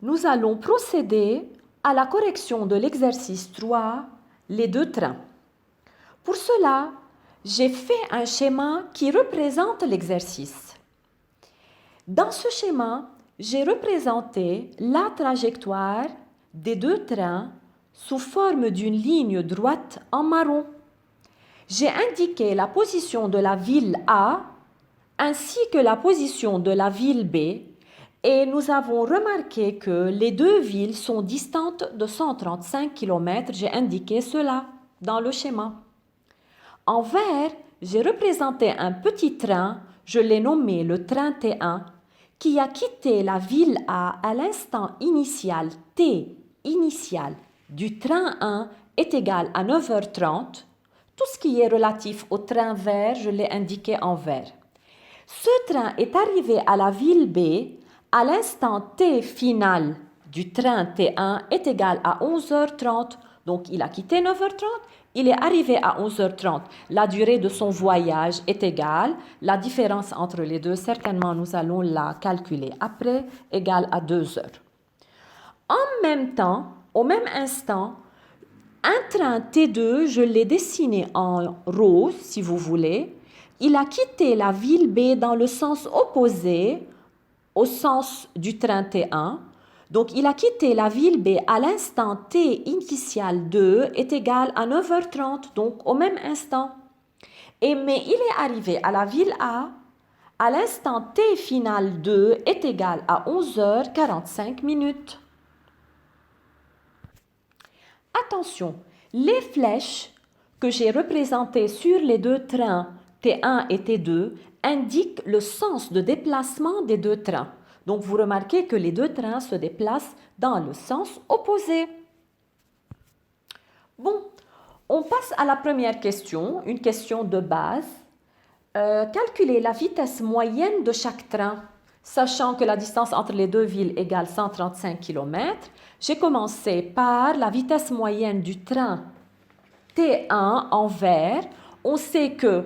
nous allons procéder à la correction de l'exercice 3, les deux trains. Pour cela, j'ai fait un schéma qui représente l'exercice. Dans ce schéma, j'ai représenté la trajectoire des deux trains sous forme d'une ligne droite en marron. J'ai indiqué la position de la ville A ainsi que la position de la ville B et nous avons remarqué que les deux villes sont distantes de 135 km. J'ai indiqué cela dans le schéma. En vert, j'ai représenté un petit train, je l'ai nommé le train T1, qui a quitté la ville A à l'instant initial T initial du train 1 est égal à 9h30. Tout ce qui est relatif au train vert, je l'ai indiqué en vert. Ce train est arrivé à la ville B à l'instant T final du train T1 est égal à 11h30. Donc, il a quitté 9h30, il est arrivé à 11h30. La durée de son voyage est égale. La différence entre les deux, certainement, nous allons la calculer après, égale à 2 heures. En même temps, au même instant, un train T2, je l'ai dessiné en rose, si vous voulez. Il a quitté la ville B dans le sens opposé au sens du train T1. Donc, il a quitté la ville B à l'instant T initial 2 est égal à 9h30, donc au même instant. Mais il est arrivé à la ville A à l'instant T final 2 est égal à 11h45 minutes. Attention, les flèches que j'ai représentées sur les deux trains T1 et T2 indiquent le sens de déplacement des deux trains. Donc, vous remarquez que les deux trains se déplacent dans le sens opposé. Bon, on passe à la première question, une question de base. Calculer la vitesse moyenne de chaque train, sachant que la distance entre les deux villes égale 135 km. J'ai commencé par la vitesse moyenne du train T1 en vert. On sait que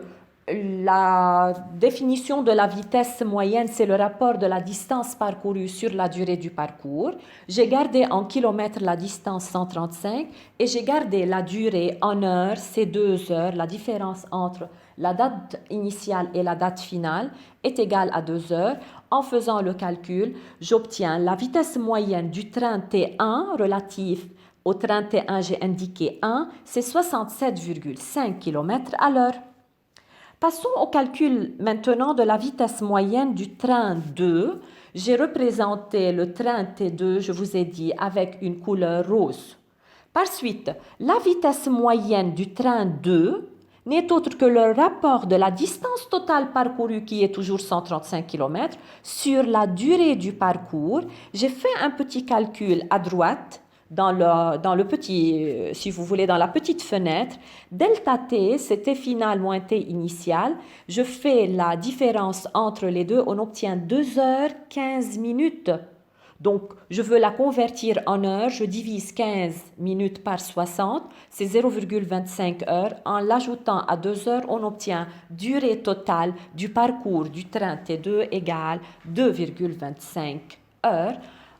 la définition de la vitesse moyenne, c'est le rapport de la distance parcourue sur la durée du parcours. J'ai gardé en kilomètres la distance 135 et j'ai gardé la durée en heures, c'est 2 heures. La différence entre la date initiale et la date finale est égale à 2 heures. En faisant le calcul, j'obtiens la vitesse moyenne du train T1 relative au train T1, j'ai indiqué 1, c'est 67,5 km à l'heure. Passons au calcul maintenant de la vitesse moyenne du train 2. J'ai représenté le train T2, je vous ai dit, avec une couleur rose. Par suite, la vitesse moyenne du train 2 n'est autre que le rapport de la distance totale parcourue qui est toujours 135 km sur la durée du parcours. J'ai fait un petit calcul à droite dans le petit, si vous voulez, dans la petite fenêtre. Delta T, c'était final moins T initial. Je fais la différence entre les deux, on obtient 2 heures 15 minutes. Donc, je veux la convertir en heures, je divise 15 minutes par 60, c'est 0,25 heures. En l'ajoutant à 2 heures, on obtient durée totale du parcours du train T2 égale 2,25 heures.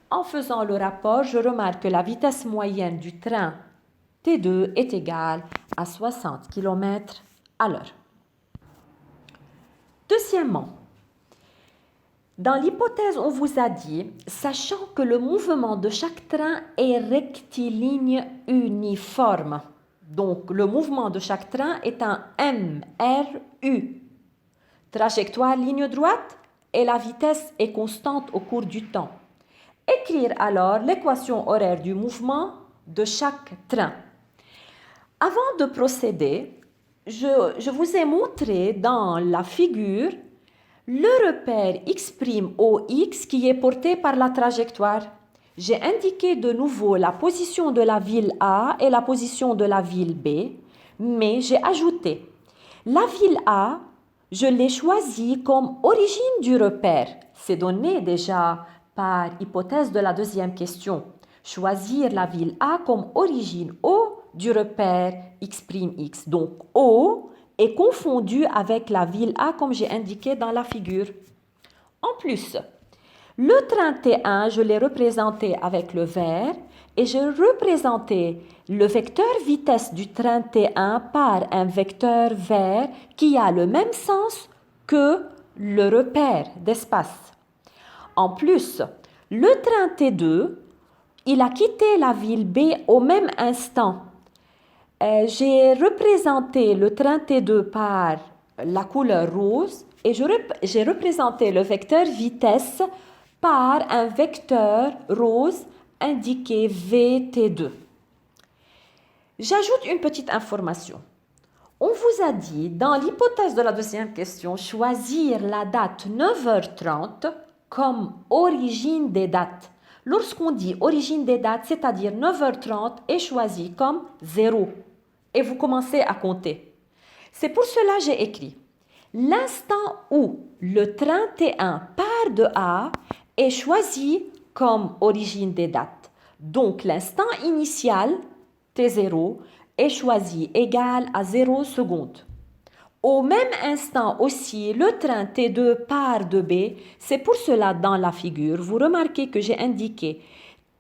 En faisant le rapport, je remarque que la vitesse moyenne du train T2 est égale à 60 km à l'heure. Deuxièmement, dans l'hypothèse, on vous a dit, sachant que le mouvement de chaque train est rectiligne uniforme. Donc, le mouvement de chaque train est un MRU. Trajectoire ligne droite et la vitesse est constante au cours du temps. Écrire alors l'équation horaire du mouvement de chaque train. Avant de procéder, je vous ai montré dans la figure le repère x' OX qui est porté par la trajectoire. J'ai indiqué de nouveau la position de la ville A et la position de la ville B, mais j'ai ajouté la ville A, je l'ai choisie comme origine du repère. C'est donné déjà par hypothèse de la deuxième question. Choisir la ville A comme origine O du repère x'. Donc O est confondu avec la ville A comme j'ai indiqué dans la figure. En plus, Le train T1, je l'ai représenté avec le vert et j'ai représenté le vecteur vitesse du train T1 par un vecteur vert qui a le même sens que le repère d'espace. En plus, le train T2, il a quitté la ville B au même instant. J'ai représenté le train T2 par la couleur rose et j'ai représenté le vecteur vitesse par un vecteur rose indiqué VT2. J'ajoute une petite information. On vous a dit, dans l'hypothèse de la deuxième question, choisir la date 9h30 comme origine des dates. Lorsqu'on dit origine des dates, c'est-à-dire 9h30 est choisi comme 0. Et vous commencez à compter. C'est pour cela que j'ai écrit l'instant où le train T1 part de A est choisi comme origine des dates. Donc l'instant initial, T0, est choisi égal à 0 secondes. Au même instant aussi, le train T2 part de B. C'est pour cela, dans la figure, vous remarquez que j'ai indiqué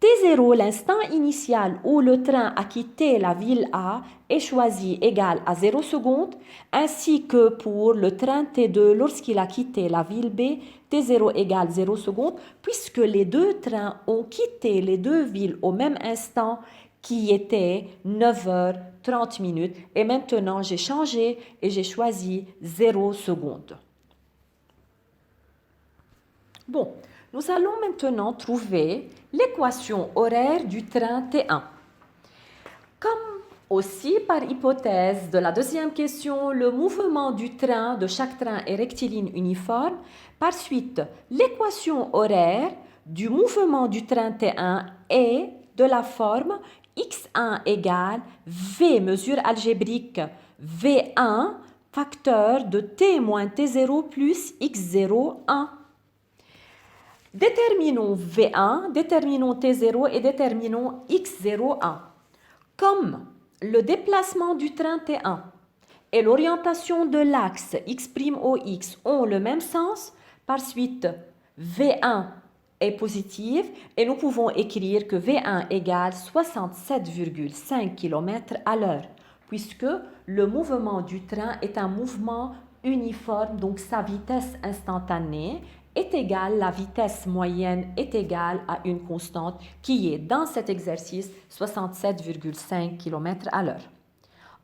T0, l'instant initial où le train a quitté la ville A, est choisi égal à 0 secondes, ainsi que pour le train T2 lorsqu'il a quitté la ville B, T0 égale 0 secondes, puisque les deux trains ont quitté les deux villes au même instant, qui était 9h30 minutes. Et maintenant, j'ai changé et j'ai choisi 0 secondes. Bon, nous allons maintenant trouver l'équation horaire du train T1. Comme aussi par hypothèse de la deuxième question, le mouvement du train de chaque train est rectiligne uniforme. Par suite, l'équation horaire du mouvement du train T1 est de la forme x1 égale v, mesure algébrique, v1, facteur de t moins t0 plus x0, 1. Déterminons V1, déterminons T0 et déterminons X0, 1. Comme le déplacement du train T1 et l'orientation de l'axe X'OX ont le même sens, par suite V1 est positive et nous pouvons écrire que V1 égale 67,5 km à l'heure, puisque le mouvement du train est un mouvement uniforme, donc sa vitesse instantanée est égale, la vitesse moyenne est égale à une constante qui est dans cet exercice 67,5 km à l'heure.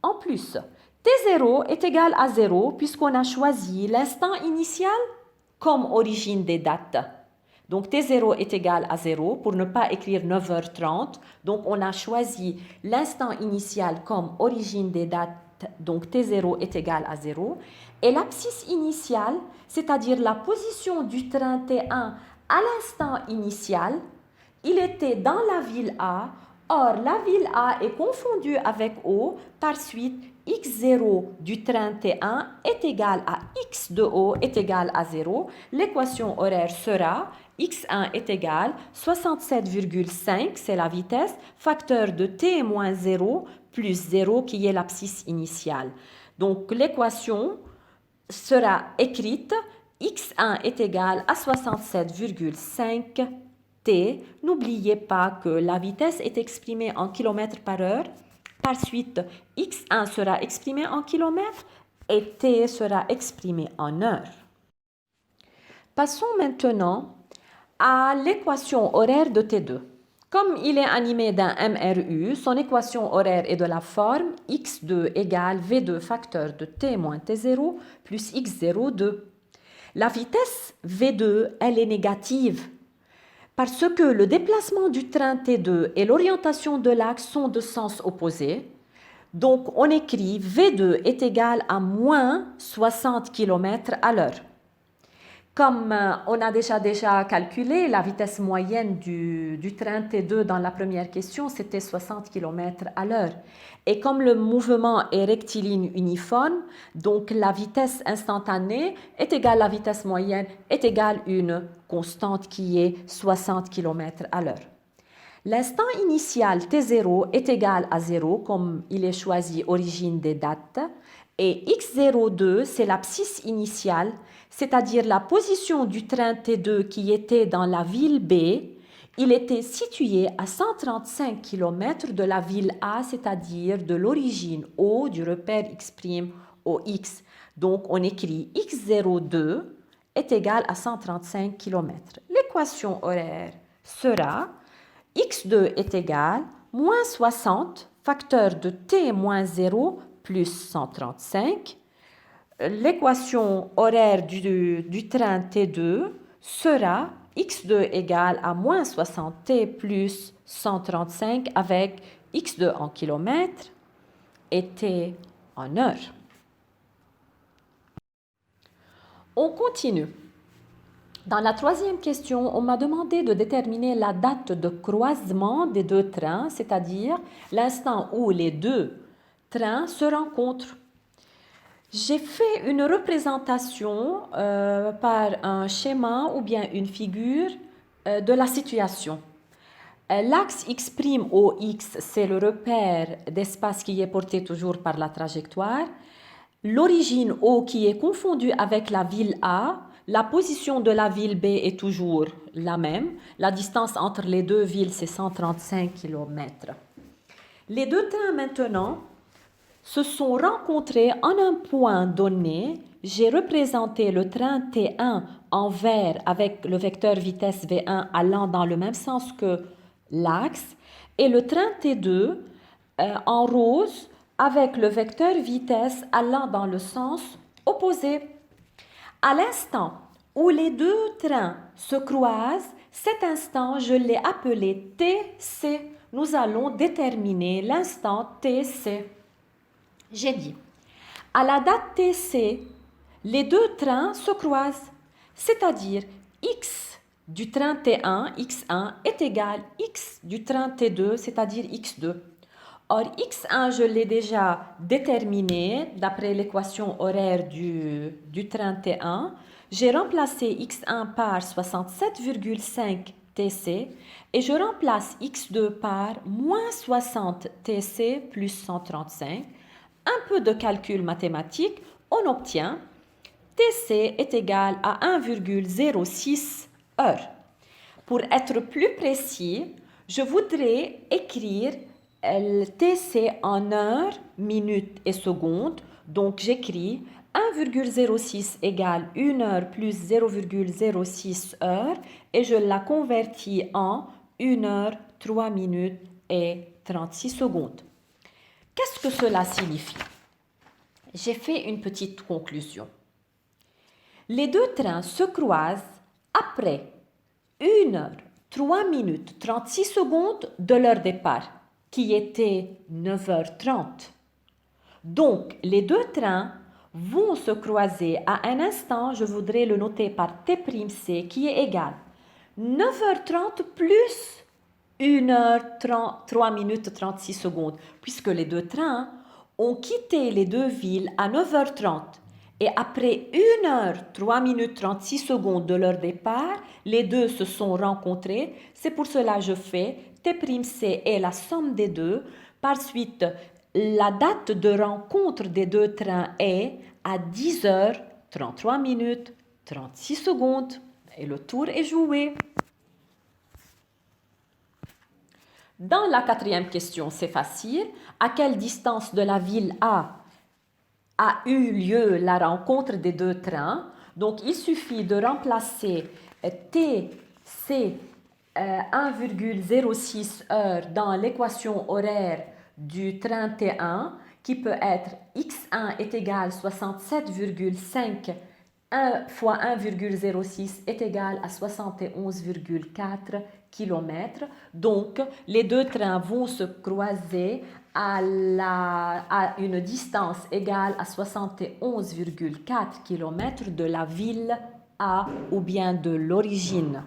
En plus, T0 est égal à 0 puisqu'on a choisi l'instant initial comme origine des dates. Donc T0 est égal à 0 pour ne pas écrire 9h30. Donc on a choisi l'instant initial comme origine des dates. Donc T0 est égal à 0. Et l'abscisse initiale, c'est-à-dire la position du train T1 à l'instant initial, il était dans la ville A. Or, la ville A est confondue avec O. Par suite, x0 du train T1 est égal à x de O est égal à 0. L'équation horaire sera x1 est égal 67,5, c'est la vitesse, facteur de t moins 0 plus 0 qui est l'abscisse initiale. Donc l'équation sera écrite x1 est égal à 67,5 t. N'oubliez pas que la vitesse est exprimée en km par heure. Par suite, x1 sera exprimé en kilomètres et t sera exprimé en heures. Passons maintenant à l'équation horaire de T2. Comme il est animé d'un MRU, son équation horaire est de la forme x2 égale v2 facteur de t moins t0 plus x0, 2. La vitesse v2, elle est négative parce que le déplacement du train T2 et l'orientation de l'axe sont de sens opposé. Donc on écrit v2 est égal à moins 60 km à l'heure. Comme on a déjà calculé la vitesse moyenne du train T2 dans la première question, c'était 60 km à l'heure. Et comme le mouvement est rectiligne uniforme, donc la vitesse instantanée est égale à la vitesse moyenne, est égale à une constante qui est 60 km à l'heure. L'instant initial T0 est égal à 0, comme il est choisi origine des dates, et x02, c'est l'abscisse initiale, c'est-à-dire la position du train T2 qui était dans la ville B. Il était situé à 135 km de la ville A, c'est-à-dire de l'origine O du repère x' au x. Donc, on écrit x02 est égal à 135 km. L'équation horaire sera x2 est égal moins 60, facteur de t moins 0 plus 135. L'équation horaire du train T2 sera x2 égale à moins 60t plus 135 avec x2 en kilomètres et t en heures. On continue. Dans la troisième question, on m'a demandé de déterminer la date de croisement des deux trains, c'est-à-dire l'instant où les deux trains se rencontrent. J'ai fait une représentation par un schéma ou bien une figure de la situation. L'axe x' au x, c'est le repère d'espace qui est porté toujours par la trajectoire. L'origine O qui est confondue avec la ville A, la position de la ville B est toujours la même. La distance entre les deux villes, c'est 135 km. Les deux trains maintenant se sont rencontrés en un point donné. J'ai représenté le train T1 en vert avec le vecteur vitesse V1 allant dans le même sens que l'axe et le train T2 en rose avec le vecteur vitesse allant dans le sens opposé. À l'instant où les deux trains se croisent, cet instant, je l'ai appelé TC. Nous allons déterminer l'instant TC. J'ai dit, à la date TC, les deux trains se croisent, c'est-à-dire x du train T1, x1, est égal x du train T2, c'est-à-dire x2. Or, x1, je l'ai déjà déterminé d'après l'équation horaire du train T1. J'ai remplacé x1 par 67,5 TC et je remplace x2 par moins 60 TC plus 135. Un peu de calcul mathématique, on obtient TC est égal à 1,06 heures. Pour être plus précis, je voudrais écrire TC en heures, minutes et secondes. Donc j'écris 1,06 égale 1 heure plus 0,06 heures et je la convertis en 1 heure, 3 minutes et 36 secondes. Qu'est-ce que cela signifie? J'ai fait une petite conclusion. Les deux trains se croisent après 1 heure, 3 minutes, 36 secondes de leur départ, qui était 9h30. Donc, les deux trains vont se croiser à un instant, je voudrais le noter par T'C, qui est égal 9h30 plus 1 heure 3 minutes 36 secondes, puisque les deux trains ont quitté les deux villes à 9h30. Et après 1 heure 3 minutes 36 secondes de leur départ, les deux se sont rencontrés. C'est pour cela que je fais T'C est la somme des deux. Par suite, la date de rencontre des deux trains est à 10 heures 33 minutes 36 secondes. Et le tour est joué. Dans la quatrième question, c'est facile. À quelle distance de la ville A eu lieu la rencontre des deux trains? Donc, il suffit de remplacer TC 1,06 heures dans l'équation horaire du train T1 qui peut être x1 est égal 67,5 1 fois 1,06 est égal à 71,4 km. Donc, les deux trains vont se croiser à une distance égale à 71,4 km de la ville A ou bien de l'origine.